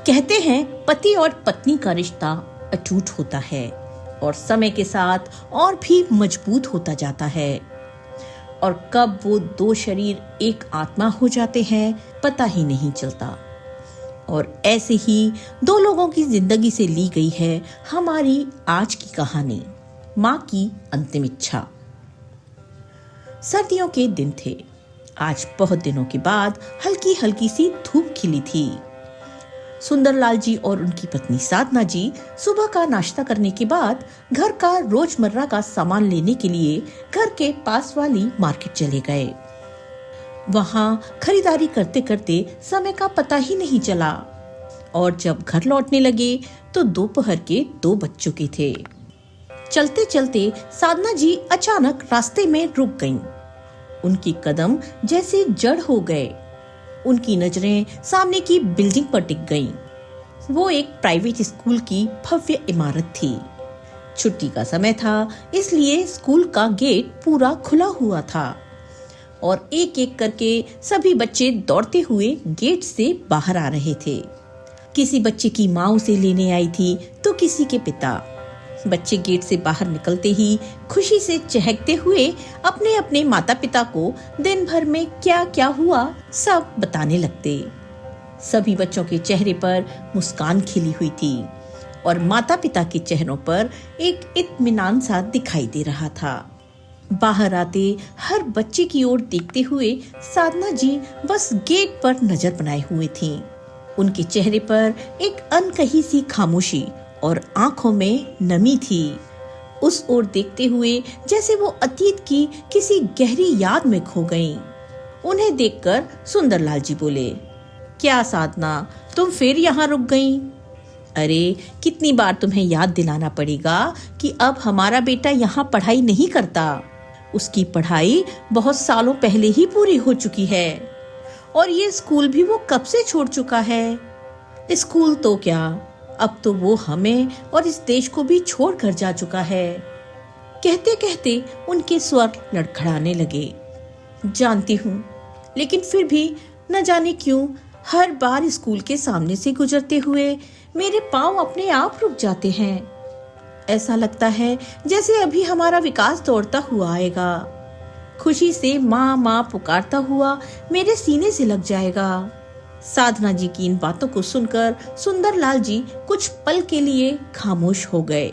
कहते हैं पति और पत्नी का रिश्ता अटूट होता है और समय के साथ और भी मजबूत होता जाता है। और कब वो दो शरीर एक आत्मा हो जाते हैं पता ही नहीं चलता। और ऐसे ही दो लोगों की जिंदगी से ली गई है हमारी आज की कहानी, माँ की अंतिम इच्छा। सर्दियों के दिन थे। आज बहुत दिनों के बाद हल्की हल्की सी धूप खिली थी। सुंदरलाल जी और उनकी पत्नी साधना जी सुबह का नाश्ता करने के बाद घर का रोजमर्रा का सामान लेने के लिए घर के पास वाली मार्केट चले गए। वहां खरीदारी करते करते समय का पता ही नहीं चला और जब घर लौटने लगे तो दोपहर के 2 बज चुके थे। चलते चलते साधना जी अचानक रास्ते में रुक गईं। उनके कदम जैसे जड़ हो गए। उनकी नजरें सामने की बिल्डिंग पर टिक गईं। वो एक प्राइवेट स्कूल की भव्य इमारत थी। छुट्टी का समय था, इसलिए स्कूल का गेट पूरा खुला हुआ था और एक एक करके सभी बच्चे दौड़ते हुए गेट से बाहर आ रहे थे। किसी बच्चे की माँ उसे लेने आई थी तो किसी के पिता। बच्चे गेट से बाहर निकलते ही खुशी से चहकते हुए अपने अपने माता पिता को दिन भर में क्या क्या हुआ सब बताने लगते। सभी बच्चों के चेहरे पर मुस्कान खिली हुई थी और माता पिता के चेहरों पर एक इत्मीनान सा दिखाई दे रहा था। बाहर आते हर बच्चे की ओर देखते हुए साधना जी बस गेट पर नजर बनाए हुए थीं। उनके चेहरे पर एक अनकही सी खामोशी और आंखों में नमी थी। उस ओर देखते हुए जैसे वो अतीत की किसी गहरी याद में खो गईं। उन्हें देखकर सुंदरलाल जी बोले, क्या साधना, तुम फिर यहाँ रुक गईं? अरे कितनी बार तुम्हें याद दिलाना पड़ेगा कि अब हमारा बेटा यहाँ पढ़ाई नहीं करता। उसकी पढ़ाई बहुत सालों पहले ही पूरी हो चुकी है और ये स्कूल भी वो कब से छोड़ चुका है। स्कूल तो क्या, अब तो वो हमें और इस देश को भी छोड़कर जा चुका है। कहते कहते उनके स्वर लड़खड़ाने लगे। जानती हूँ, लेकिन फिर भी न जाने क्यों हर बार स्कूल के सामने से गुजरते हुए मेरे पांव अपने आप रुक जाते हैं। ऐसा लगता है जैसे अभी हमारा विकास दौड़ता हुआ आएगा। खुशी से माँ माँ पुकारता हुआ मेरे सीने से लग जाएगा। साधना जी की इन बातों को सुनकर सुंदरलाल जी कुछ पल के लिए खामोश हो गए।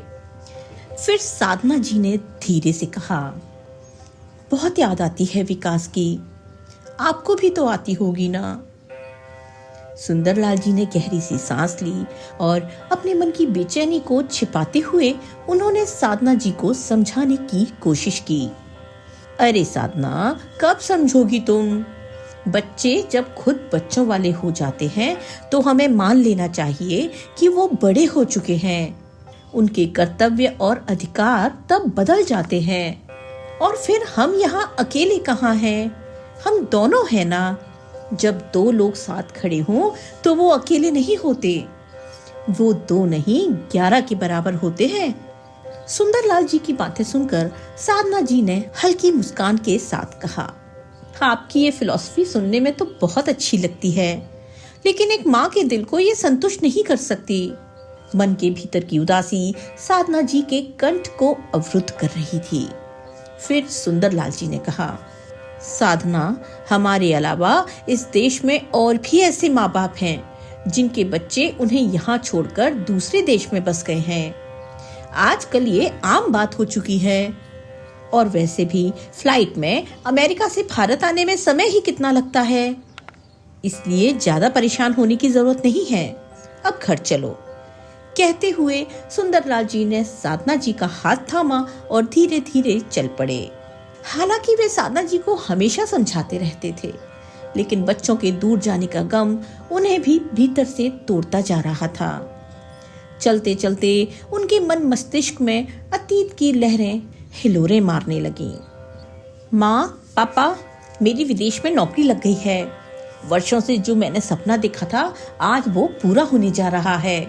फिर साधना जी ने धीरे से कहा, बहुत याद आती है विकास की, आपको भी तो आती होगी ना। सुंदरलाल जी ने गहरी सी सांस ली और अपने मन की बेचैनी को छिपाते हुए उन्होंने साधना जी को समझाने की कोशिश की। अरे साधना, कब समझोगी तुम? बच्चे जब खुद बच्चों वाले हो जाते हैं तो हमें मान लेना चाहिए कि वो बड़े हो चुके हैं। उनके कर्तव्य और अधिकार तब बदल जाते हैं और फिर हम यहाँ अकेले कहाँ हैं? हम दोनों हैं ना। जब 2 लोग साथ खड़े हों तो वो अकेले नहीं होते, वो 2 नहीं 11 के बराबर होते हैं। सुंदरलाल जी की बातें सुनकर साधना जी ने हल्की मुस्कान के साथ कहा, आपकी ये फिलॉसफी सुनने में तो बहुत अच्छी लगती है, लेकिन एक माँ के दिल को ये संतुष्ट नहीं कर सकती। मन के भीतर की उदासी साधना जी के कंठ को अवरुद्ध कर रही थी। फिर सुंदरलाल जी ने कहा, साधना, हमारे अलावा इस देश में और भी ऐसे माँ बाप हैं जिनके बच्चे उन्हें यहाँ छोड़कर दूसरे देश में बस गए हैं। आजकल ये आम बात हो चुकी है। और वैसे भी फ्लाइट में अमेरिका से भारत आने में समय ही कितना लगता है, इसलिए ज्यादा परेशान होने की जरूरत नहीं है। अब घर चलो। कहते हुए सुंदरलाल जी ने साधना जी का हाथ थामा और धीरे धीरे चल पड़े। हालांकि वे साधना जी को हमेशा समझाते रहते थे, लेकिन बच्चों के दूर जाने का गम उन्हें भी भीतर से तोड़ता जा रहा था। चलते चलते उनके मन मस्तिष्क में अतीत की लहरें हिलोरे मारने लगी। माँ, पापा, मेरी विदेश में नौकरी लग गई है। वर्षों से जो मैंने सपना देखा था आज वो पूरा होने जा रहा है।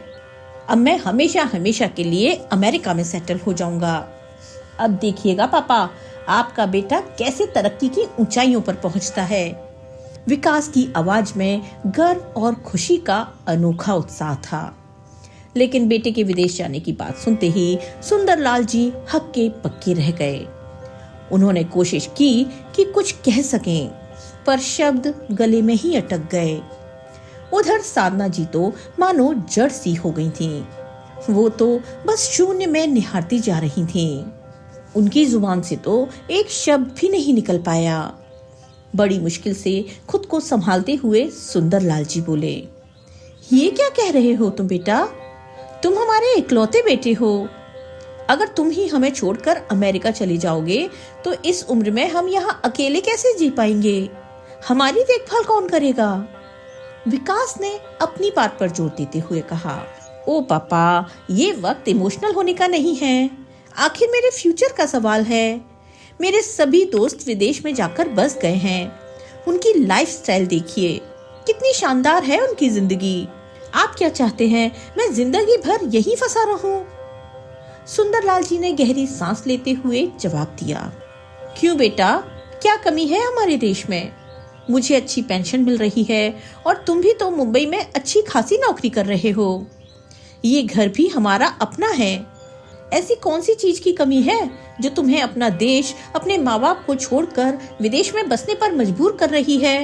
अब मैं हमेशा हमेशा के लिए अमेरिका में सेटल हो जाऊंगा। अब देखिएगा पापा, आपका बेटा कैसे तरक्की की ऊंचाइयों पर पहुंचता है। विकास की आवाज में गर्व और खुशी का अनोखा उत्साह था। लेकिन बेटे के विदेश जाने की बात सुनते ही सुंदरलाल जी हक्के पक्के रह गए। उन्होंने कोशिश की कि कुछ कह सकें, पर शब्द गले में ही अटक गए। उधर साधना जी तो मानो जड़ सी हो गई थीं। वो तो बस शून्य में निहारती जा रही थीं। उनकी जुबान से तो एक शब्द भी नहीं निकल पाया। बड़ी मुश्किल से खुद को संभालते हुए सुंदरलाल जी बोले, ये क्या कह रहे हो तुम बेटा? तुम हमारे इकलौते बेटे हो। अगर तुम ही हमें छोड़कर अमेरिका चले जाओगे तो इस उम्र में हम यहाँ अकेले कैसे जी पाएंगे? हमारी देखभाल कौन करेगा? विकास ने अपनी बात पर जोर देते हुए कहा, ओ पापा, ये वक्त इमोशनल होने का नहीं है। आखिर मेरे फ्यूचर का सवाल है। मेरे सभी दोस्त विदेश में जाकर बस गए हैं। उनकी लाइफस्टाइल देखिए, कितनी शानदार है उनकी जिंदगी। आप क्या चाहते हैं मैं जिंदगी भर यहीं फंसा रहूं? सुंदरलाल जी ने गहरी सांस लेते हुए जवाब दिया, क्यों बेटा, क्या कमी है हमारे देश में? मुझे अच्छी पेंशन मिल रही है और तुम भी तो मुंबई में अच्छी खासी नौकरी कर रहे हो। ये घर भी हमारा अपना है। ऐसी कौन सी चीज की कमी है जो तुम्हें अपना देश, अपने माँ बाप को छोड़कर विदेश में बसने पर मजबूर कर रही है?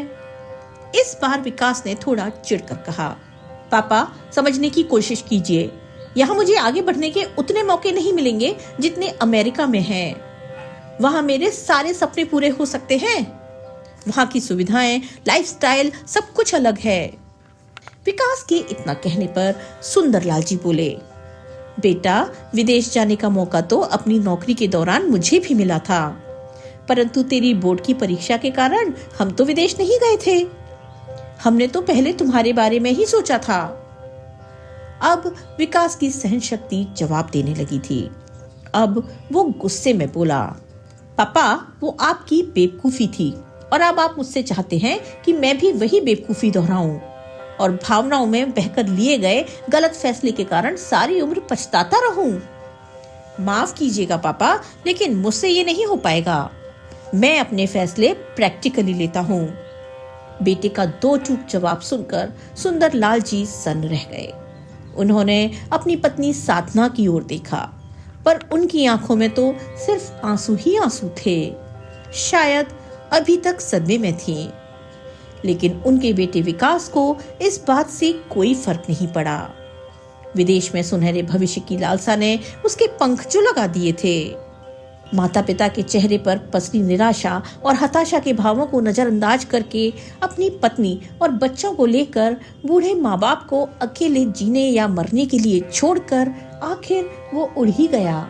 इस बार विकास ने थोड़ा चिढ़कर कहा, पापा, समझने की कोशिश कीजिए। यहाँ मुझे आगे बढ़ने के उतने मौके नहीं मिलेंगे जितने अमेरिका में हैं। वहाँ मेरे सारे सपने पूरे हो सकते हैं। वहाँ की सुविधाएं, लाइफस्टाइल सब कुछ अलग है। विकास के इतना कहने पर सुंदरलाल जी बोले, बेटा, विदेश जाने का मौका तो अपनी नौकरी के दौरान मुझे भी मिला था, परंतु तेरी बोर्ड की परीक्षा के कारण हम तो विदेश नहीं गए थे। हमने तो पहले तुम्हारे बारे में ही सोचा था। अब विकास की सहन शक्ति जवाब देने लगी थी। अब वो गुस्से में बोला, पापा, वो आपकी बेवकूफी थी और अब आप मुझसे चाहते हैं कि मैं भी वही बेवकूफी दोहराऊं और भावनाओं में बहकर लिए गए गलत फैसले के कारण सारी उम्र पछताता रहूं। माफ कीजिएगा पापा, लेकिन मुझसे ये नहीं हो पाएगा। मैं अपने फैसले प्रैक्टिकली लेता हूँ। बेटे का दो टूक जवाब सुनकर सुंदरलाल जी सन्न रह गए। उन्होंने अपनी पत्नी साधना की ओर देखा, पर उनकी आंखों में तो सिर्फ आंसू ही आंसू थे। शायद अभी तक सदमे में थीं। लेकिन उनके बेटे विकास को इस बात से कोई फर्क नहीं पड़ा। विदेश में सुनहरे भविष्य की लालसा ने उसके पंख जो लगा दिए थे। माता पिता के चेहरे पर पसरी निराशा और हताशा के भावों को नजरअंदाज करके अपनी पत्नी और बच्चों को लेकर बूढ़े माँ बाप को अकेले जीने या मरने के लिए छोड़कर आखिर वो उड़ ही गया।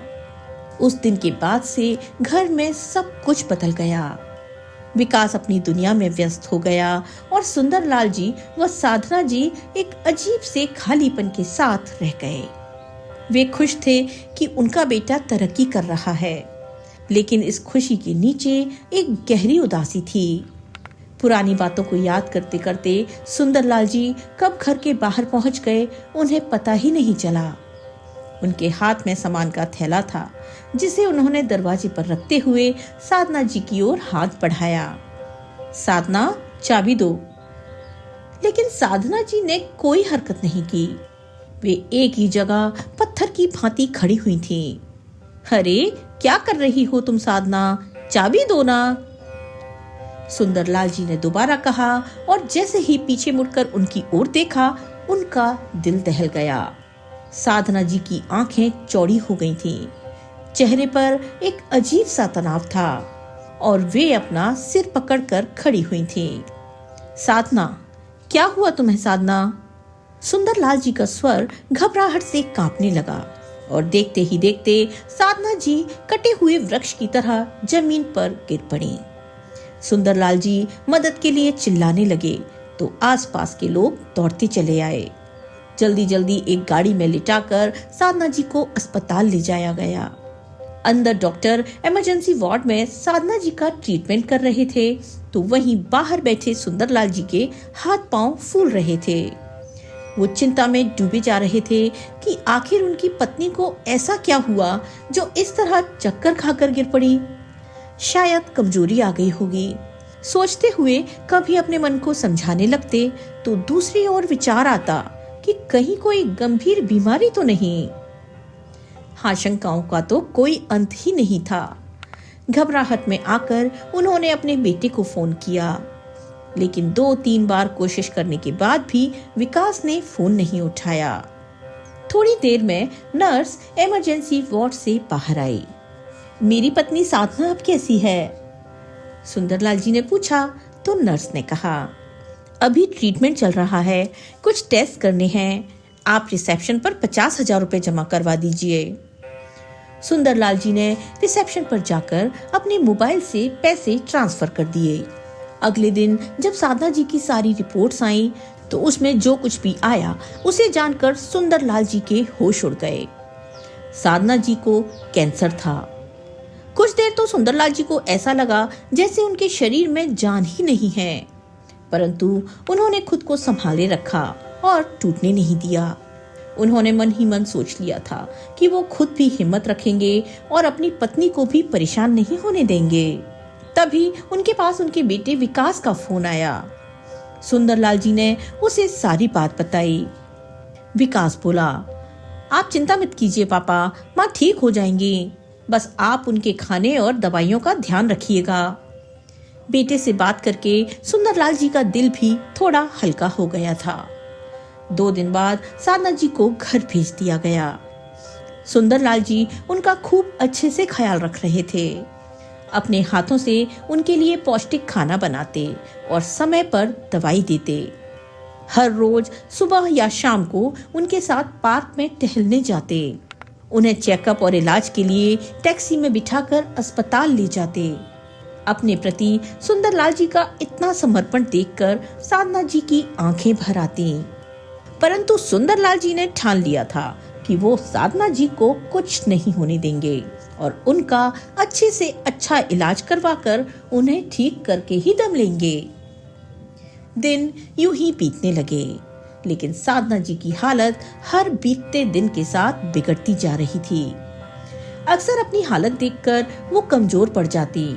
उस दिन के बाद से घर में सब कुछ बदल गया। विकास अपनी दुनिया में व्यस्त हो गया और सुंदरलाल जी व साधना जी एक अजीब से खालीपन के साथ रह गए। वे खुश थे कि उनका बेटा तरक्की कर रहा है, लेकिन इस खुशी के नीचे एक गहरी उदासी थी। पुरानी बातों को याद करते करते सुंदरलाल जी कब घर के बाहर पहुंच गए उन्हें पता ही नहीं चला। उनके हाथ में सामान का थैला था, जिसे उन्होंने दरवाजे पर रखते हुए साधना जी की ओर हाथ बढ़ाया। साधना, चाबी दो। लेकिन साधना जी ने कोई हरकत नहीं की। वे एक ही जगह पत्थर की भांति खड़ी हुई थीं। अरे, क्या कर रही हो तुम साधना? चाबी दो ना। सुंदरलाल जी ने दोबारा कहा और जैसे ही पीछे मुड़कर उनकी ओर देखा, उनका दिल दहल गया। साधना जी की आंखें चौड़ी हो गई थीं। चेहरे पर एक अजीब सा तनाव था और वे अपना सिर पकड़कर खड़ी हुई थीं। साधना, क्या हुआ तुम्हें साधना? सुंदरलाल जी का स्वर घबराहट से कांपने लगा और देखते ही देखते साधना जी कटे हुए वृक्ष की तरह जमीन पर गिर पड़ी। सुंदरलाल जी मदद के लिए चिल्लाने लगे तो आसपास के लोग दौड़ते चले आए। जल्दी जल्दी एक गाड़ी में लिटाकर साधना जी को अस्पताल ले जाया गया। अंदर डॉक्टर इमरजेंसी वार्ड में साधना जी का ट्रीटमेंट कर रहे थे, तो वहीं बाहर बैठे सुंदरलाल जी के हाथ पांव फूल रहे थे। वो चिंता में डूबे जा रहे थे कि आखिर उनकी पत्नी को ऐसा क्या हुआ जो इस तरह चक्कर खाकर गिर पड़ी। शायद कमजोरी आ गई होगी। सोचते हुए कभी अपने मन को समझाने लगते तो दूसरी ओर विचार आता कि कहीं कोई गंभीर बीमारी तो नहीं। आशंकाओं का तो कोई अंत ही नहीं था। घबराहट में आकर उन्होंने अपने बेटे को फोन किया, लेकिन 2-3 बार कोशिश करने के बाद भी विकास ने फोन नहीं उठाया। थोड़ी देर में नर्स इमरजेंसी वार्ड से बाहर आई। मेरी पत्नी साधना अब कैसी है? सुंदरलाल जी ने पूछा तो नर्स ने कहा, अभी ट्रीटमेंट चल रहा है, कुछ टेस्ट करने हैं, आप रिसेप्शन पर 50,000 रुपए जमा करवा दीजिए। सुंदरलाल जी ने रिसेप्शन पर जाकर अपने मोबाइल से पैसे ट्रांसफर कर दिए। अगले दिन जब साधना जी की सारी रिपोर्ट्स आईं, तो उसमें जो कुछ भी आया उसे जानकर सुंदरलाल जी के होश उड़ गए। साधना जी को कैंसर था। कुछ देर तो सुंदरलाल जी को ऐसा लगा जैसे उनके शरीर में जान ही नहीं है, परंतु उन्होंने खुद को संभाले रखा और टूटने नहीं दिया। उन्होंने मन ही मन सोच लिया था कि वो खुद भी हिम्मत रखेंगे और अपनी पत्नी को भी परेशान नहीं होने देंगे। तभी उनके पास उनके बेटे विकास का फोन आया। सुंदरलाल जी ने उसे सारी बात बताई। विकास बोला, आप चिंता मत कीजिए पापा, माँ ठीक हो जाएंगी, बस आप उनके खाने और दवाइयों का ध्यान रखिएगा। बेटे से बात करके सुंदरलाल जी का दिल भी थोड़ा हल्का हो गया था। 2 दिन बाद साधना जी को घर भेज दिया गया। सुंदरलाल जी उनका खूब अच्छे से ख्याल रख रहे थे। अपने हाथों से उनके लिए पौष्टिक खाना बनाते और समय पर दवाई देते। हर रोज सुबह या शाम को उनके साथ पार्क में टहलने जाते। उन्हें चेकअप और इलाज के लिए टैक्सी में बिठाकर अस्पताल ले जाते। अपने प्रति सुंदरलाल जी का इतना समर्पण देखकर साधना जी की आंखें भर आती। परंतु सुंदरलाल जी ने ठान लिया था कि वो साधना जी को कुछ नहीं होने देंगे और उनका अच्छे से अच्छा इलाज करवाकर उन्हें ठीक करके ही दम लेंगे। दिन यूं ही बीतने लगे, लेकिन साधना जी की हालत हर बीतते दिन के साथ बिगड़ती जा रही थी। अक्सर अपनी हालत देखकर वो कमजोर पड़ जाती,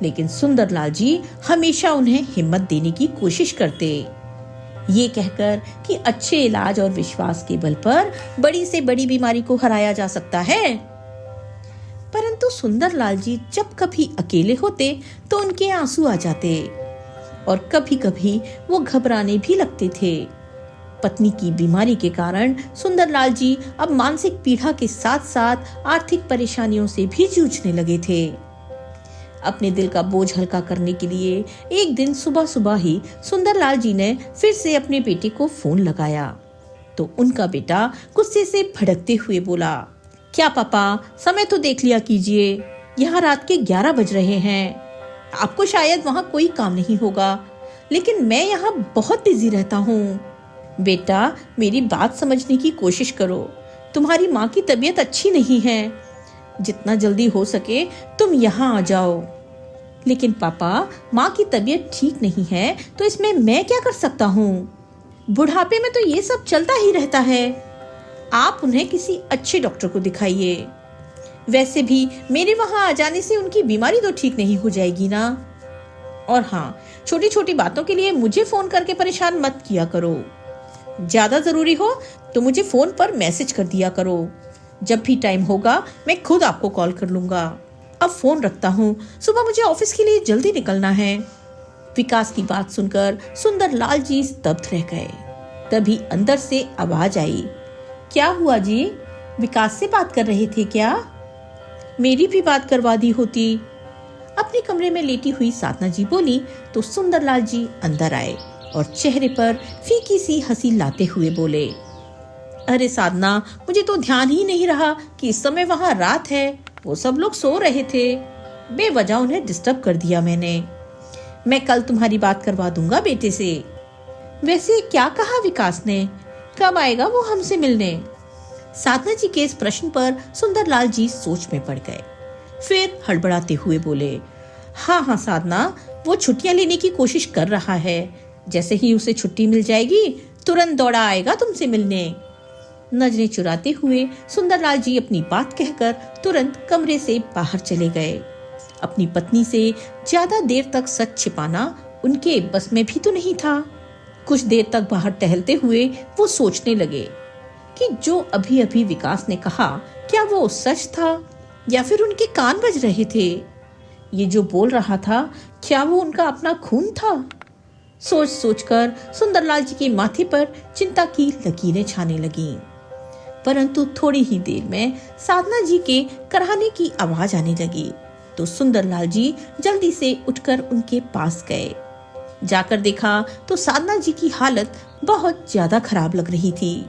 लेकिन सुंदरलाल जी हमेशा उन्हें हिम्मत देने की कोशिश करते, ये कहकर कि अच्छे इलाज और विश्वास के बल पर बड़ी से बड़ी बीमारी को हराया जा सकता है। परंतु सुंदरलाल जी जब कभी अकेले होते तो उनके आंसू आ जाते और कभी कभी वो घबराने भी लगते थे। पत्नी की बीमारी के कारण सुंदरलाल जी अब मानसिक पीड़ा के साथ साथ आर्थिक परेशानियों से भी जूझने लगे थे। अपने दिल का बोझ हल्का करने के लिए एक दिन सुबह सुबह ही सुंदरलाल जी ने फिर से अपने बेटे को फोन लगाया तो उनका बेटा गुस्से से भड़कते हुए बोला, क्या पापा, समय तो देख लिया कीजिए, यहाँ रात के 11 बज रहे हैं। आपको शायद वहाँ कोई काम नहीं होगा, लेकिन मैं यहाँ बहुत बिजी रहता हूँ। बेटा, मेरी बात समझने की कोशिश करो, तुम्हारी माँ की तबीयत अच्छी नहीं है, जितना जल्दी हो सके तुम यहाँ आ जाओ। लेकिन पापा, माँ की तबीयत ठीक नहीं है तो इसमें मैं क्या कर सकता हूँ? बुढ़ापे में तो ये सब चलता ही रहता है। आप उन्हें किसी अच्छे डॉक्टर को दिखाइए। वैसे भी मेरे वहाँ आ जाने से उनकी बीमारी तो ठीक नहीं हो जाएगी ना। और हाँ, छोटी छोटी बातों के लिए मुझे फोन करके परेशान मत किया करो। ज्यादा जरूरी हो तो मुझे फोन पर मैसेज कर दिया करो। जब भी टाइम होगा मैं खुद आपको कॉल कर लूंगा। अब फोन रखता हूँ, सुबह मुझे ऑफिस के लिए जल्दी निकलना है। विकास की बात सुनकर सुंदरलाल जी स्तब्ध रह गए। तभी अंदर से आवाज आई, क्या हुआ जी? विकास से बात कर रहे थे क्या? मेरी भी बात करवा दी होती। अपने कमरे में लेटी हुई साधना जी बोली तो सुंदरलाल जी अंदर आए और चेहरे पर फीकी सी हंसी लाते हुए बोले, अरे साधना, मुझे तो ध्यान ही नहीं रहा कि इस समय वहाँ रात है, वो सब लोग सो रहे थे, बेवजह उन्हें डिस्टर्ब कर दिया मैंने। मैं कल तुम्हारी बात करवा दूंगा बेटे से। वैसे क्या कहा विकास ने, कब आएगा वो हमसे मिलने? साधना जी के इस प्रश्न पर सुंदरलाल जी सोच में पड़ गए। फिर हड़बड़ाते हुए बोले, हाँ साधना, वो छुट्टियां लेने की कोशिश कर रहा है, जैसे ही उसे छुट्टी मिल जाएगी तुरंत दौड़ा आएगा तुमसे मिलने। नजरें चुराते हुए सुंदरलाल जी अपनी बात कहकर तुरंत कमरे से बाहर चले गए। अपनी पत्नी से ज्यादा देर तक सच छिपाना उनके बस में भी तो नहीं था। कुछ देर तक बाहर टहलते हुए वो सोचने लगे कि जो अभी अभी विकास ने कहा क्या वो सच था या फिर उनके कान बज रहे थे। ये जो बोल रहा था क्या वो उनका अपना खून था। सोच सोचकर सुंदरलाल जी के माथे पर चिंता की लकीरें छाने लगीं। परंतु थोड़ी ही देर में साधना जी के कराहने की आवाज आने लगी तो सुंदरलाल जी जल्दी से उठकर उनके पास गए। जाकर देखा तो साधना जी की हालत बहुत ज्यादा खराब लग रही थी।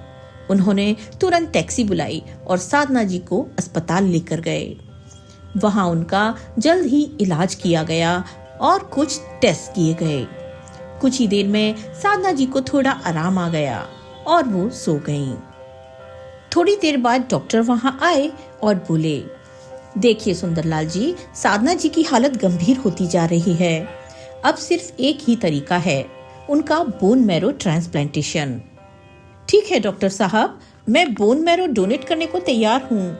उन्होंने तुरंत टैक्सी बुलाई और साधना जी को अस्पताल लेकर गए। वहां उनका जल्द ही इलाज किया गया और कुछ टेस्ट किए गए। कुछ ही देर में साधना जी को थोड़ा आराम आ गया और वो सो गईं। थोड़ी देर बाद डॉक्टर वहां आए और बोले, देखिए सुंदरलाल जी, साधना जी की हालत गंभीर होती जा रही है। अब सिर्फ एक ही तरीका है, उनका बोन मैरो ट्रांसप्लांटेशन। ठीक है डॉक्टर साहब, मैं बोन मैरो डोनेट करने को तैयार हूँ।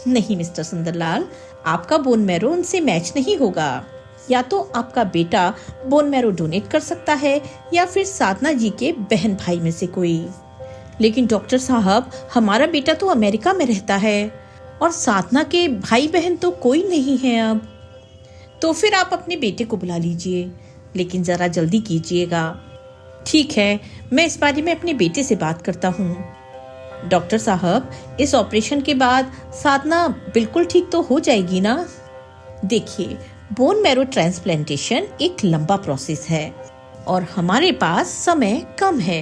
नहीं मिस्टर सुंदरलाल, आपका बोन मैरो उनसे मैच नहीं होगा। या तो आपका बेटा बोन मैरो डोनेट कर सकता है या फिर साधना जी के बहन भाई में से कोई। लेकिन डॉक्टर साहब, हमारा बेटा तो अमेरिका में रहता है और साधना के भाई बहन तो कोई नहीं है अब। तो फिर आप अपने बेटे को बुला लीजिए, लेकिन जरा जल्दी कीजिएगा। ठीक है, मैं इस बारे में अपने बेटे से बात करता हूँ। डॉक्टर साहब, इस ऑपरेशन के बाद साधना बिल्कुल ठीक तो हो जाएगी ना? देखिए, बोन मैरो ट्रांसप्लांटेशन एक लंबा प्रोसेस है और हमारे पास समय कम है।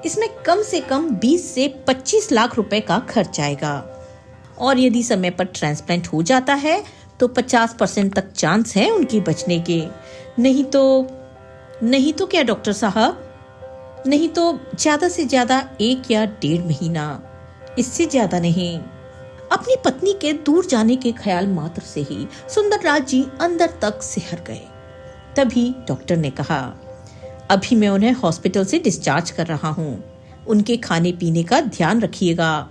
इसमें कम से कम 20 से 25 लाख रुपए का खर्च आएगा और यदि समय पर ट्रांसप्लांट हो जाता है तो 50% तक चांस है उनके बचने के। नहीं तो क्या डॉक्टर साहब? नहीं तो ज्यादा से ज्यादा 1 या 1.5 महीना, इससे ज्यादा नहीं। अपनी पत्नी के दूर जाने के ख्याल मात्र से ही सुंदरलाल जी अंदर तक सिहर गए। तभी डॉक्टर ने कहा, अभी मैं उन्हें हॉस्पिटल से डिस्चार्ज कर रहा हूँ। उनके खाने पीने का ध्यान रखिएगा।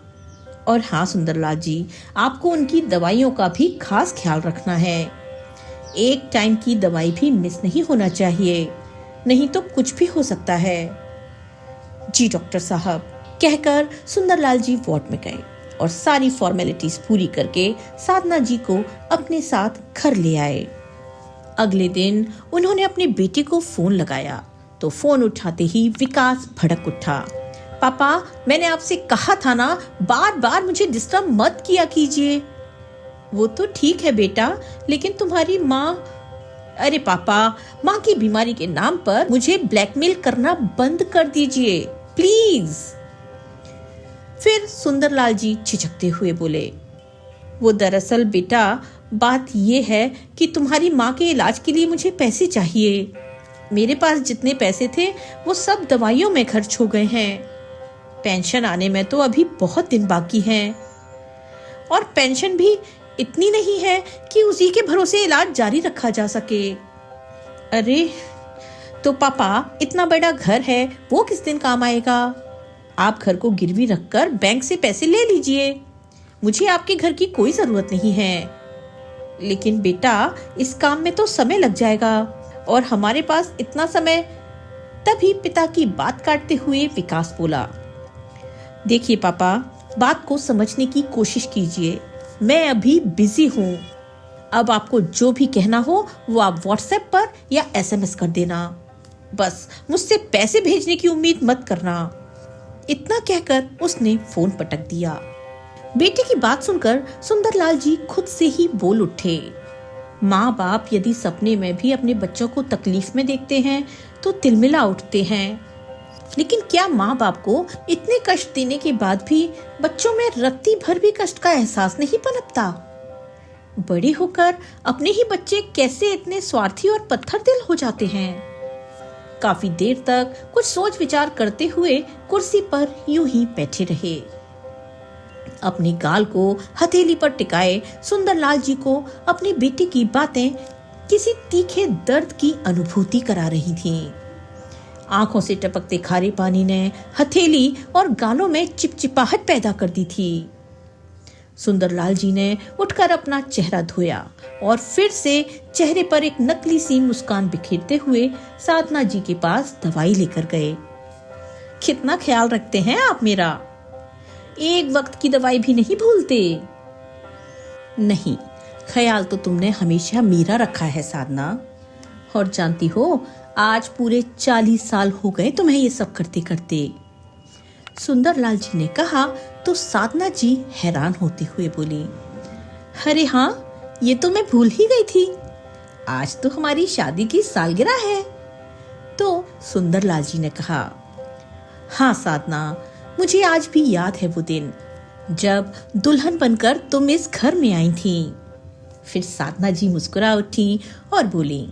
और हाँ सुंदरलाल जी, आपको उनकी दवाइयों का भी खास ख्याल रखना है। एक टाइम की दवाई भी मिस नहीं होना चाहिए, नहीं तो कुछ भी हो सकता है। जी डॉक्टर साहब, कहकर सुंदरलाल जी वार्ड में गए और सारी फॉर्मेलिटीज पूरी करके साधना जी को अपने साथ घर ले आए। अगले दिन उन्होंने अपने बेटे को फोन लगाया तो फोन उठाते ही विकास भड़क उठा। पापा, मैंने आपसे कहा था ना, बार बार मुझे डिस्टर्ब मत किया कीजिए। वो तो ठीक है बेटा, लेकिन तुम्हारी माँ। अरे पापा, माँ की बीमारी के नाम पर मुझे ब्लैकमेल करना बंद कर दीजिए प्लीज। फिर सुंदरलाल जी झिझकते हुए बोले, वो दरअसल बेटा बात ये है कि तुम्हारी माँ के इलाज के लिए मुझे पैसे चाहिए। मेरे पास जितने पैसे थे वो सब दवाइयों में खर्च हो गए हैं। पेंशन आने में तो अभी बहुत दिन बाकी हैं और पेंशन भी इतनी नहीं है कि उसी के भरोसे इलाज जारी रखा जा सके। अरे तो पापा, इतना बड़ा घर है, वो किस दिन काम आएगा? आप घर को गिरवी रखकर बैंक से पैसे ले लीजिए। मुझे आपके घर की कोई जरूरत नहीं है। लेकिन बेटा, इस काम में तो समय लग जाएगा और हमारे पास इतना समय। तभी पिता की बात काटते हुए विकास बोला, देखिए पापा, बात को समझने की कोशिश कीजिए। मैं अभी बिजी हूँ। अब आपको जो भी कहना हो वो आप व्हाट्सएप पर या SMS कर देना। बस मुझसे पैसे भेजने की उम्मीद मत करना। इतना कहकर उसने फोन पटक दिया। बेटे की बात सुनकर सुंदरलाल जी खुद से ही बोल उठे। माँ बाप यदि सपने में भी अपने बच्चों को तकलीफ में देखते हैं तो तिलमिला उठते हैं, लेकिन क्या माँ बाप को इतने कष्ट देने के बाद भी बच्चों में रत्ती भर भी कष्ट का एहसास नहीं पनपता? बड़े होकर अपने ही बच्चे कैसे इतने स्वार्थी और पत्थर दिल हो जाते हैं? काफी देर तक कुछ सोच विचार करते हुए कुर्सी पर यूं ही बैठे रहे। अपने गाल को हथेली पर टिकाए सुंदरलाल जी को अपने बेटे की बातें किसी तीखे दर्द की अनुभूति करा रही थीं। आंखों से टपकते खारे पानी ने हथेली और गालों में चिपचिपाहट पैदा कर दी थी। सुंदरलाल जी ने उठकर अपना चेहरा धोया और फिर से चेहरे पर एक नकली सी मुस्कान बिखेरते हुए साधना जी के पास दवाई लेकर गए। कितना ख्याल रखते हैं आप मेरा, एक वक्त की दवाई भी नहीं भूलते। नहीं, ख्याल तो तुमने हमेशा मेरा रखा है साधना। और जानती हो, आज पूरे 40 साल हो गए तुम्हें ये सब करते करते। सुंदरलाल जी ने कहा तो साधना जी हैरान होते हुए बोली, अरे हाँ, ये तो मैं भूल ही गई थी। आज तो हमारी शादी की सालगिरह है। तो सुंदरलाल जी ने कहा, हाँ साधना, मुझे आज भी याद है वो दिन जब दुल्हन बनकर तुम इस घर में आई थी। फिर साधना जी मुस्कुरा उठी और बोली,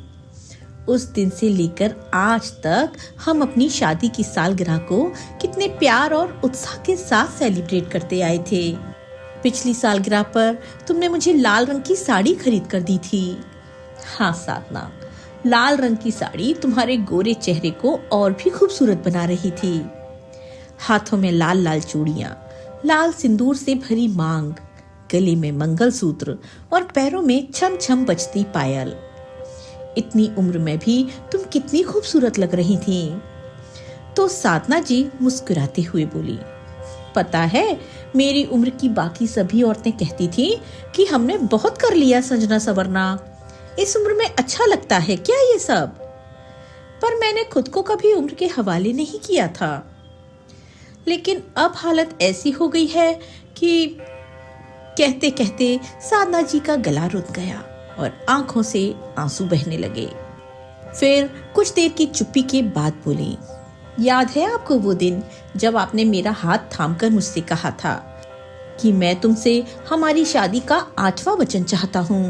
उस दिन से लेकर आज तक हम अपनी शादी की सालगिरह को कितने प्यार और उत्साह के साथ सेलिब्रेट करते आए थे। पिछली सालगिरह पर तुमने मुझे लाल रंग की साड़ी खरीद कर दी थी। हाँ साधना, लाल रंग की साड़ी तुम्हारे गोरे चेहरे को और भी खूबसूरत बना रही थी। हाथों में लाल लाल चूड़ियां, लाल सिंदूर से भरी मांग, गले में मंगलसूत्र और पैरों में छम छम बजती पायल। इतनी उम्र में भी तुम कितनी खूबसूरत लग रही थी। तो साधना जी मुस्कुराते हुए बोली, पता है, मेरी उम्र की बाकी सभी औरतें कहती थी कि हमने बहुत कर लिया सजना संवरना, इस उम्र में अच्छा लगता है क्या ये सब। पर मैंने खुद को कभी उम्र के हवाले नहीं किया था। लेकिन अब हालत ऐसी हो गई है कि कहते कहते साधना जी का गला रुक गया और आंखों से आंसू बहने लगे। फिर कुछ देर की चुप्पी के बाद बोली, याद है आपको वो दिन जब आपने मेरा हाथ थामकर मुझसे कहा था कि मैं तुमसे हमारी शादी का 8वां वचन चाहता हूँ।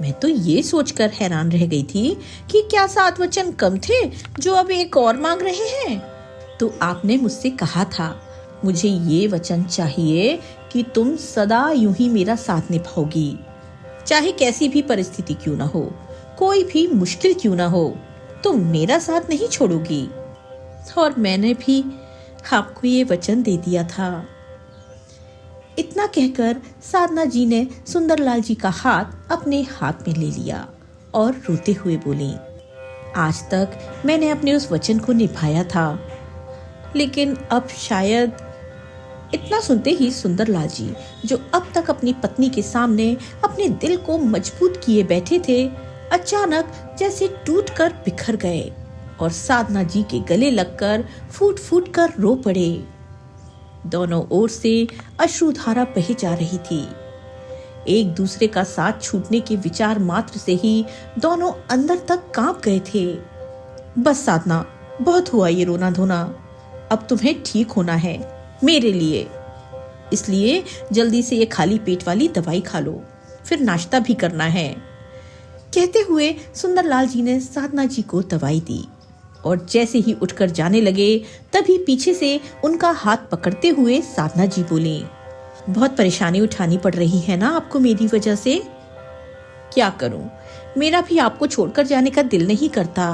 मैं तो ये सोचकर हैरान रह गई थी कि क्या 7 वचन कम थे जो अब एक और मांग रहे हैं। तो आपने मुझसे कहा था, मुझे ये वचन चाहिए कि तुम सदा यूं ही मेरा साथ निभाओगी, चाहे कैसी भी परिस्थिति क्यों ना हो, कोई भी मुश्किल क्यों ना हो, तुम मेरा साथ नहीं छोड़ोगी। और मैंने भी आपको ये वचन दे दिया था। इतना कहकर साधना जी ने सुंदरलाल जी का हाथ अपने हाथ में ले लिया और रोते हुए बोली, आज तक मैंने अपने उस वचन को निभाया था, लेकिन अब शायद। इतना सुनते ही सुंदरलाल जी, जो अब तक अपनी पत्नी के सामने अपने दिल को मजबूत किए बैठे थे, अचानक जैसे टूटकर बिखर गए और साधना जी के गले लगकर फूट फूट कर रो पड़े। दोनों ओर से अश्रुधारा बहे जा रही थी। एक दूसरे का साथ छूटने के विचार मात्र से ही दोनों अंदर तक कांप गए थे। बस साधना, बहुत हुआ ये रोना धोना, अब तुम्हें ठीक होना है मेरे लिए। इसलिए जल्दी से ये खाली पेट वाली दवाई खा लो, फिर नाश्ता भी करना है। कहते हुए सुंदरलाल जी ने साधना जी को दवाई दी और जैसे ही उठकर जाने लगे, तभी पीछे से उनका हाथ पकड़ते हुए साधना जी बोली, बहुत परेशानी उठानी पड़ रही है ना आपको मेरी वजह से। क्या करूं, मेरा भी आपको छोड़कर जाने का दिल नहीं करता।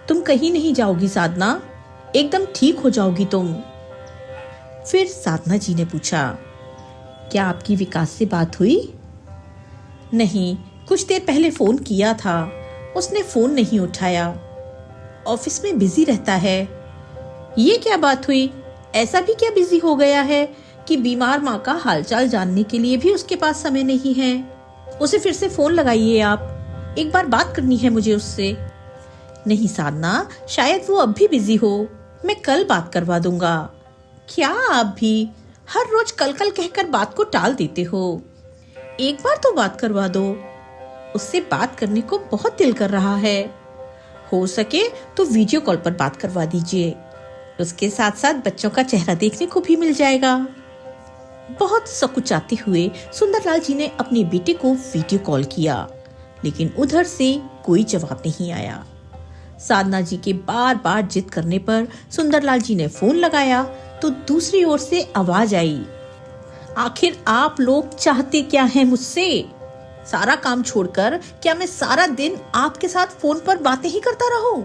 तुम कहीं नहीं जाओगी साधना, एकदम ठीक हो जाओगी तुम। फिर साधना जी ने पूछा, क्या आपकी विकास से बात हुई? नहीं, कुछ देर पहले फोन किया था, उसने फोन नहीं उठाया, ऑफिस में बिजी रहता है। ये क्या बात हुई, ऐसा भी क्या बिजी हो गया है कि बीमार माँ का हालचाल जानने के लिए भी उसके पास समय नहीं है? उसे फिर से फोन लगाइए आप, एक बार बात करनी है मुझे उससे। नहीं साधना, शायद वो अब भी बिजी हो, मैं कल बात करवा दूंगा। क्या आप भी हर रोज कल कल कहकर बात को टाल देते हो? एक बार तो बात करवा दो, उससे बात करने को बहुत दिल कर रहा है। हो सके तो वीडियो कॉल पर बात करवा दीजिए, उसके साथ साथ बच्चों का चेहरा देखने को भी मिल जाएगा। बहुत सकुचाते हुए सुंदरलाल जी ने अपने बेटे को वीडियो कॉल किया, लेकिन उधर से कोई जवाब नहीं आया। साधना जी के बार बार जिद करने पर सुंदरलाल जी ने फोन लगाया तो दूसरी ओर से आवाज आई, आखिर आप लोग चाहते क्या हैं मुझसे? सारा काम छोड़कर क्या मैं सारा दिन आपके साथ फोन पर बातें ही करता रहूं?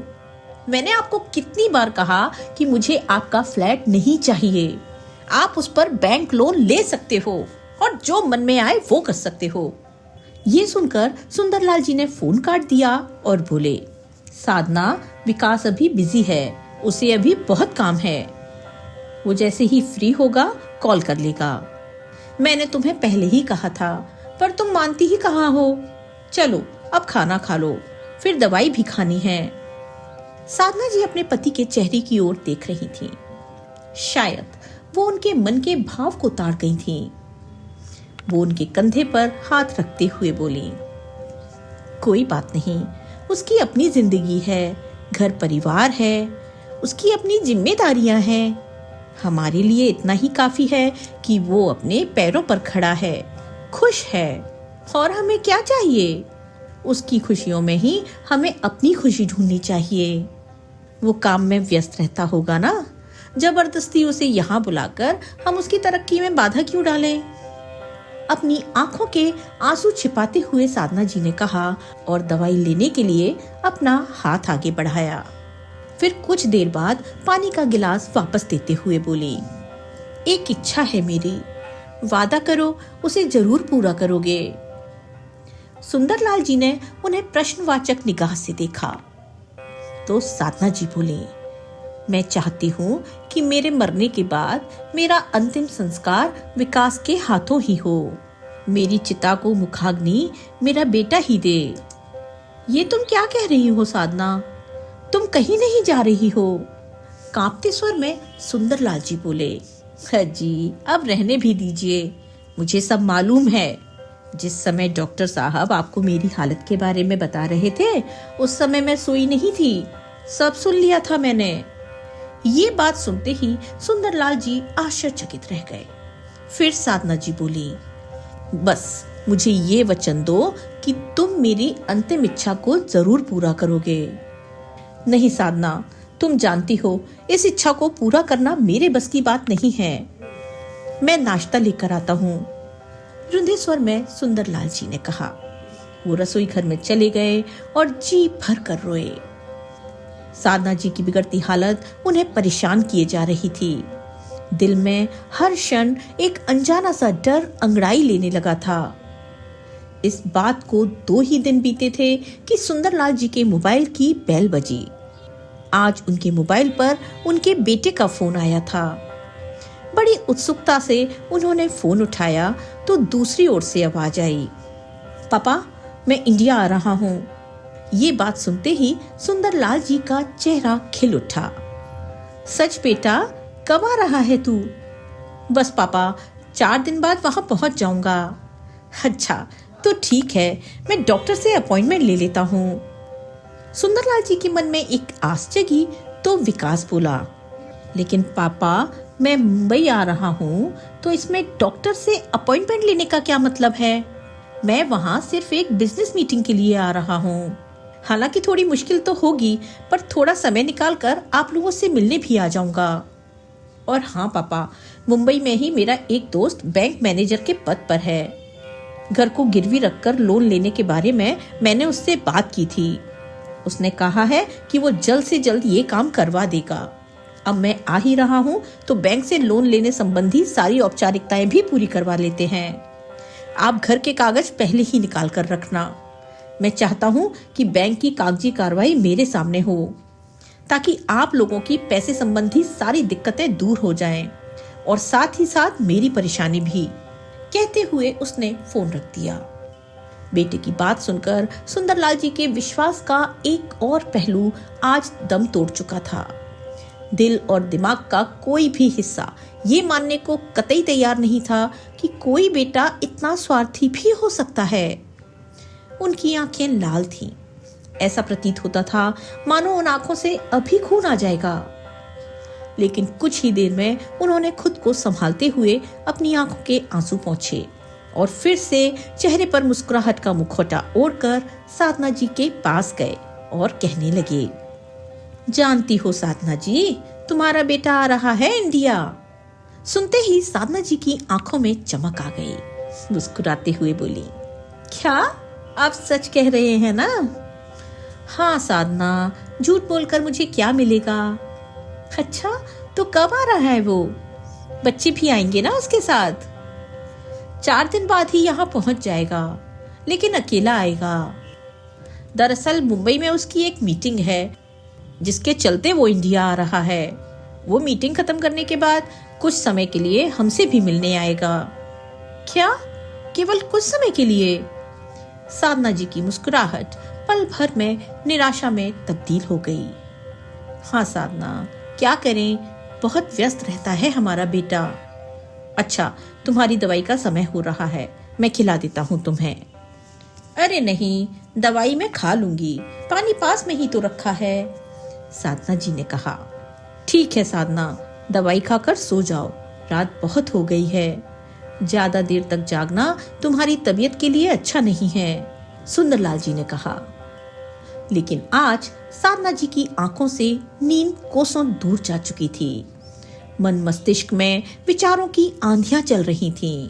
मैंने आपको कितनी बार कहा कि मुझे आपका फ्लैट नहीं चाहिए, आप उस पर बैंक लोन ले सकते हो और जो मन में आए वो कर सकते हो। ये सुनकर सुंदरलाल जी ने फोन काट दिया और बोले, साधना, विकास अभी बिजी है, उसे अभी बहुत काम है, वो जैसे ही फ्री होगा कॉल कर लेगा। मैंने तुम्हें पहले ही कहा था, पर तुम मानती ही कहाँ हो। चलो अब खाना खा लो, फिर दवाई भी खानी है। साधना जी अपने पति के चेहरे की ओर देख रही थीं। शायद वो उनके मन के भाव को ताड़ गई थीं। वो उनके कंधे पर हाथ रखते हुए बोली, कोई बात नहीं, उसकी अपनी जिंदगी है, घर परिवार है, उसकी अपनी जिम्मेदारियां हैं। हमारे लिए इतना ही काफी है कि वो अपने पैरों पर खड़ा है, खुश है, और हमें क्या चाहिए? उसकी खुशियों में ही हमें अपनी खुशी ढूंढनी चाहिए। वो काम में व्यस्त रहता होगा ना, जबरदस्ती उसे यहाँ बुलाकर हम उसकी तरक्की में बाधा क्यों डालें? अपनी आंखों के आंसू छिपाते हुए साधना जी ने कहा और दवाई लेने के लिए अपना हाथ आगे बढ़ाया। फिर कुछ देर बाद पानी का गिलास वापस देते हुए बोली, एक इच्छा है मेरी, वादा करो उसे जरूर पूरा करोगे। सुंदरलाल जी ने उन्हें प्रश्नवाचक निगाह से देखा तो साधना जी बोली, मैं चाहती हूँ कि मेरे मरने के बाद मेरा अंतिम संस्कार विकास के हाथों ही हो। मेरी चिता को मुखाग्नि मेरा बेटा ही दे। ये तुम क्या कह रही हो साधना? तुम कहीं नहीं जा रही हो। कांपते स्वर में सुंदरलाल जी बोले, जी अब रहने भी दीजिए, मुझे सब मालूम है। जिस समय डॉक्टर साहब आपको मेरी हालत के बारे में बता रहे थे, उस समय मैं सोई नहीं थी, सब सुन लिया था मैंने। ये बात सुनते ही सुंदरलाल जी आश्चर्यचकित रह गए। फिर साधना जी बोली, बस मुझे ये वचन दो कि तुम मेरी अंतिम इच्छा को जरूर पूरा करोगे। नहीं साधना, तुम जानती हो इस इच्छा को पूरा करना मेरे बस की बात नहीं है। मैं नाश्ता लेकर आता हूँ, रुंधे स्वर में सुंदरलाल जी ने कहा। वो रसोई घर में चले गए और जी भर कर रोए। साधना जी की बिगड़ती हालत उन्हें परेशान किए जा रही थी। दिल में हर क्षण एक अनजाना सा डर अंगड़ाई लेने लगा था। इस बात को 2 ही दिन बीते थे कि सुंदरलाल जी के मोबाइल की बेल बजी। आज उनके मोबाइल पर उनके बेटे का फोन आया था। बड़ी उत्सुकता से उन्होंने फोन उठाया तो दूसरी ओर से आवाज आई, पापा मैं इंडिया आ रहा हूँ। ये बात सुनते ही सुंदरलाल जी का चेहरा खिल उठा। सच बेटा, कब आ रहा है तू? बस पापा 4 दिन बाद वहां पहुंच जाऊंगा। अच्छा तो ठीक है, मैं डॉक्टर से अपॉइंटमेंट ले लेता हूँ। सुंदरलाल जी के मन में एक आस जगी तो विकास बोला, लेकिन पापा मैं मुंबई आ रहा हूँ तो इसमें डॉक्टर से अपॉइंटमेंट लेने का क्या मतलब है? मैं वहाँ सिर्फ एक बिजनेस मीटिंग के लिए आ रहा हूँ। हालांकि थोड़ी मुश्किल तो होगी, पर थोड़ा समय निकाल कर आप लोगों से मिलने भी आ जाऊंगा। और हाँ पापा, मुंबई में ही मेरा एक दोस्त बैंक मैनेजर के पद पर है। घर को गिरवी रखकर लोन लेने के बारे में मैंने उससे बात की थी। उसने कहा है कि वो जल्द से जल्द ये काम करवा देगा। अब मैं आ ही रहा हूँ तो बैंक से लोन लेने संबंधी सारी औपचारिकताएं भी पूरी करवा लेते हैं। आप घर के कागज पहले ही निकाल कर रखना। मैं चाहता हूँ कि बैंक की कागजी कार्रवाई मेरे सामने हो, ताकि आप लोगों की पैसे संबंधी सारी दिक्कतें दूर हो जाएं, और साथ ही साथ मेरी परेशानी भी। कहते हुए उसने फोन रख दिया। बेटे की बात सुनकर सुंदरलाल जी के विश्वास का एक और पहलू आज दम तोड़ चुका था। दिल और दिमाग का कोई भी हिस्सा ये मानने को कतई तैयार नहीं था कि कोई बेटा इतना स्वार्थी भी हो सकता है। उनकी आंखें लाल थीं। ऐसा प्रतीत होता था मानो उन आंखों से अभी खून आ जाएगा। लेकिन कुछ ही देर में उन्होंने खुद को संभालते हुए अपनी आंखों के आंसू पोंछे और फिर से चेहरे पर मुस्कुराहट का मुखौटा ओढ़कर साधना जी के पास गए और कहने लगे, जानती हो साधना जी, तुम्हारा बेटा आ रहा है इंडिया। सुनते ही साधना जी की आंखों में चमक आ गई। मुस्कुराते हुए बोली, क्या आप सच कह रहे हैं ना? हाँ साधना, झूठ बोलकर मुझे क्या मिलेगा। अच्छा तो कब आ रहा है वो? बच्चे भी आएंगे ना उसके साथ? 4 दिन बाद ही यहाँ पहुंच जाएगा, लेकिन अकेला आएगा। दरअसल मुंबई में उसकी एक मीटिंग है, जिसके चलते वो इंडिया आ रहा है। वो मीटिंग खत्म करने के बाद कुछ समय के लिए हमसे भी मिलने आएगा। क्या? केवल कुछ समय के लिए? साधना जी की मुस्कुराहट पल भर में निराशा में तब्दील हो गई। हाँ साधना, क्या करें, बहुत व्यस्त रहता है हमारा बेटा। अच्छा, तुम्हारी दवाई का समय हो रहा है, मैं खिला देता हूँ तुम्हें। अरे नहीं, दवाई मैं खा लूंगी, पानी पास में ही तो रखा है, साधना जी ने कहा। ठीक है साधना, दवाई खाकर सो जाओ, रात बहुत हो गई है। ज्यादा देर तक जागना तुम्हारी तबीयत के लिए अच्छा नहीं है, सुंदरलाल जी ने कहा। लेकिन आज साधना जी की आंखों से नींद कोसों दूर जा चुकी थी। मन मस्तिष्क में विचारों की आंधियां चल रही थीं।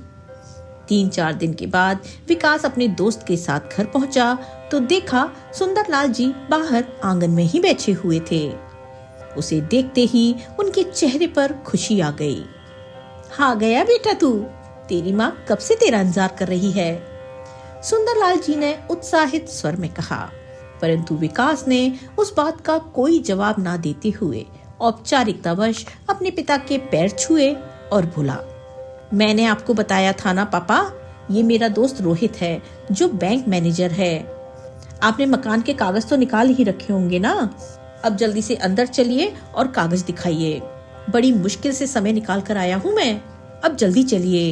3-4 दिन के बाद विकास अपने दोस्त के साथ घर पहुंचा तो देखा सुंदरलाल जी बाहर आंगन में ही बैठे हुए थे। उसे देखते ही उनके चेहरे पर खुशी आ गई। हाँ गया बेटा तू, तेरी माँ कब से तेरा इंतजार कर रही है, सुंदरलाल जी ने उत्साहित स्वर में कहा। परंतु विकास ने उस बात का कोई जवाब ना देते हुए औपचारिकतावश अपने पिता के पैर छुए और बोला, मैंने आपको बताया था ना पापा, ये मेरा दोस्त रोहित है जो बैंक मैनेजर है। आपने मकान के कागज तो निकाल ही रखे होंगे ना, अब जल्दी से अंदर चलिए और कागज दिखाइए। बड़ी मुश्किल से समय निकाल कर आया हूँ मैं, अब जल्दी चलिए।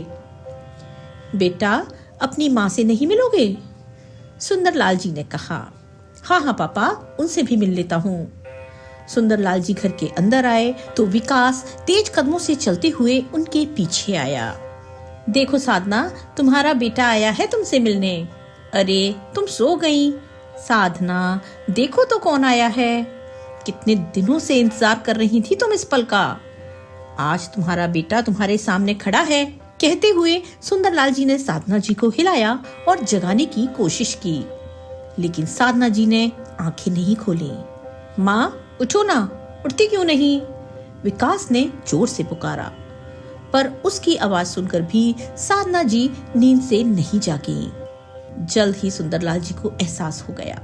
बेटा, अपनी माँ से नहीं मिलोगे, सुंदरलाल जी ने कहा। हाँ हाँ पापा, उनसे भी मिल लेता हूँ। सुंदरलाल जी घर के अंदर आए तो विकास तेज कदमों से चलते हुए उनके पीछे आया। देखो साधना, तुम्हारा बेटा आया है तुमसे मिलने। अरे तुम सो गई। साधना, देखो तो कौन आया है, कितने दिनों से इंतजार कर रही थी तुम इस पल का। आज तुम्हारा बेटा तुम्हारे सामने खड़ा है, कहते हुए सुंदरलाल जी ने साधना जी को हिलाया और जगाने की कोशिश की, लेकिन साधना जी ने आंखें नहीं खोली। माँ उठो ना, उठती क्यों नहीं, विकास ने जोर से पुकारा। पर उसकी आवाज सुनकर भी साधना जी नींद से नहीं जागी। जल्द ही सुंदरलाल जी को एहसास हो गया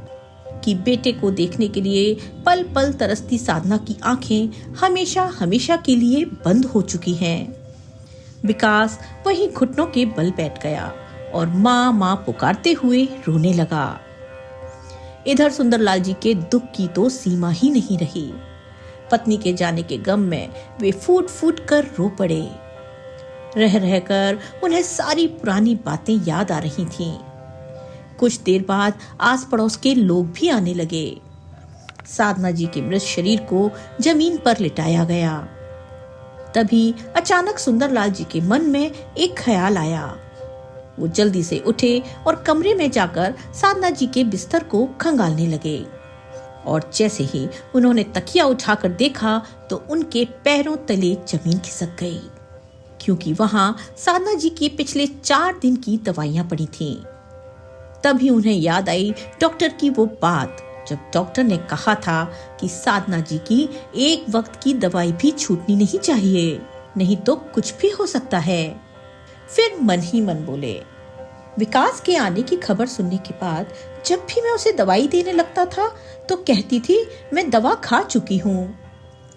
कि बेटे को देखने के लिए पल पल तरसती साधना की आंखें हमेशा हमेशा के लिए बंद हो चुकी हैं। विकास वहीं घुटनों के बल बैठ गया और माँ माँ पुकारते हुए रोने लगा। इधर सुंदरलाल जी के दुख की तो सीमा ही नहीं रही। पत्नी के जाने के गम में वे फूट फूट कर रो पड़े। रह रहकर उन्हें सारी पुरानी बातें याद आ रही थीं। कुछ देर बाद आस पड़ोस के लोग भी आने लगे। साधना जी के मृत शरीर को जमीन पर लिटाया गया। तभी अचानक सुंदरलाल जी के मन में एक ख्याल आया। वो जल्दी से उठे और कमरे में जाकर साधना जी के बिस्तर को खंगालने लगे। और जैसे ही उन्होंने तकिया उठाकर देखा तो उनके पैरों तले जमीन खिसक गई, क्योंकि वहां साधना जी की पिछले 4 दिन की दवाइयां पड़ी थीं। तभी उन्हें याद आई डॉक्टर की वो बात, जब डॉक्टर ने कहा था कि साधना जी की एक वक्त की दवाई भी छूटनी नहीं चाहिए, नहीं तो कुछ भी हो सकता है। फिर मन ही मन बोले, विकास के आने की खबर सुनने के बाद जब भी मैं उसे दवाई देने लगता था तो कहती थी मैं दवा खा चुकी हूँ,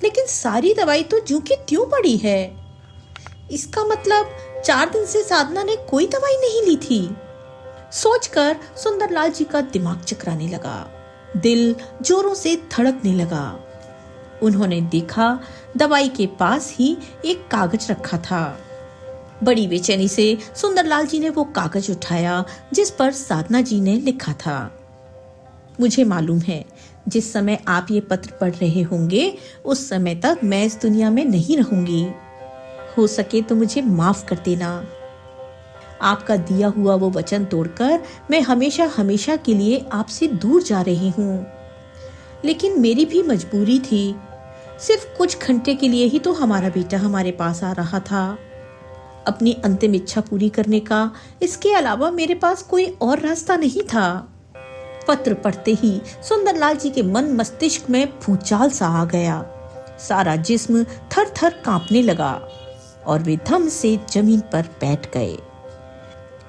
लेकिन सारी दवाई तो ज्यों की त्यों पड़ी है। इसका मतलब 4 दिन से साधना ने कोई दवाई नहीं ली थी। सोचकर सुंदरलाल जी का दिमाग चकराने लगा, दिल जोरों से धड़कने लगा। उन्होंने देखा दवाई के पास ही एक कागज रखा था। बड़ी बेचैनी से सुंदरलाल जी ने वो कागज उठाया जिस पर साधना जी ने लिखा था, मुझे मालूम है जिस समय आप ये पत्र पढ़ रहे होंगे उस समय तक मैं इस दुनिया में नहीं रहूंगी। हो सके तो मुझे माफ कर देना। आपका दिया हुआ वो वचन तोड़कर मैं हमेशा हमेशा के लिए आपसे दूर जा रही हूँ, लेकिन मेरी भी मजबूरी थी। सिर्फ कुछ घंटे के लिए ही तो हमारा बेटा हमारे पास आ रहा था, अपनी अंतिम इच्छा पूरी करने का इसके अलावा मेरे पास कोई और रास्ता नहीं था। पत्र पढ़ते ही सुंदरलाल जी के मन मस्तिष्क में भूचाल सा आ गया। सारा जिस्म थर थर कांपने लगा और वे धम से जमीन पर बैठ गए।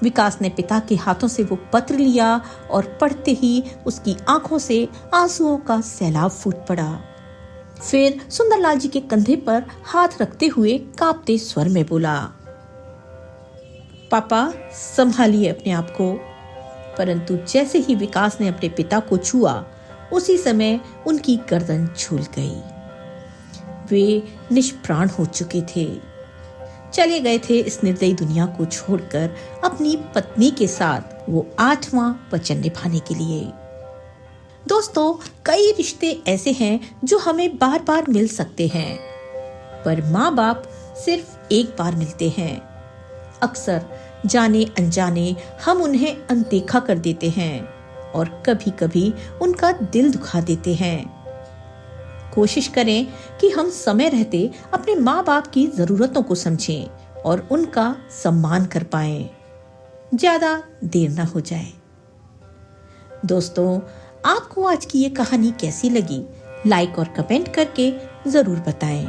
विकास ने पिता के हाथों से वो पत्र लिया और पढ़ते ही उसकी आंखों से आंसुओं का सैलाब फूट पड़ा। फिर सुंदरलाल जी के कंधे पर हाथ रखते हुए कांपते स्वर में बोला, पापा संभालिए अपने आप को। परंतु जैसे ही विकास ने अपने पिता को छुआ, उसी समय उनकी गर्दन झूल गई। वे निष्प्राण हो चुके थे, चले गए थे इस निर्दयी दुनिया को छोड़कर अपनी पत्नी के साथ वो 8वां वचन निभाने के लिए। दोस्तों, कई रिश्ते ऐसे हैं जो हमें बार बार मिल सकते हैं, पर माँ बाप सिर्फ एक बार मिलते हैं। अक्सर जाने अनजाने हम उन्हें अनदेखा कर देते हैं और कभी कभी उनका दिल दुखा देते हैं। कोशिश करें कि हम समय रहते अपने माँ बाप की जरूरतों को समझें और उनका सम्मान कर पाएं। ज्यादा देर ना हो जाए। दोस्तों, आपको आज की ये कहानी कैसी लगी, लाइक और कमेंट करके जरूर बताएं।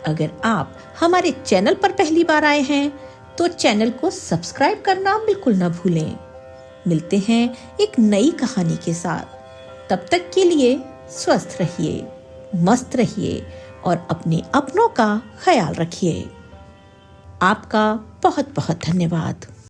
अगर आप हमारे चैनल पर पहली बार आए हैं तो चैनल को सब्सक्राइब करना बिल्कुल ना भूलें। मिलते हैं एक नई कहानी के साथ। तब तक के लिए स्वस्थ रहिए, मस्त रहिए और अपने अपनों का ख्याल रखिए। आपका बहुत बहुत धन्यवाद।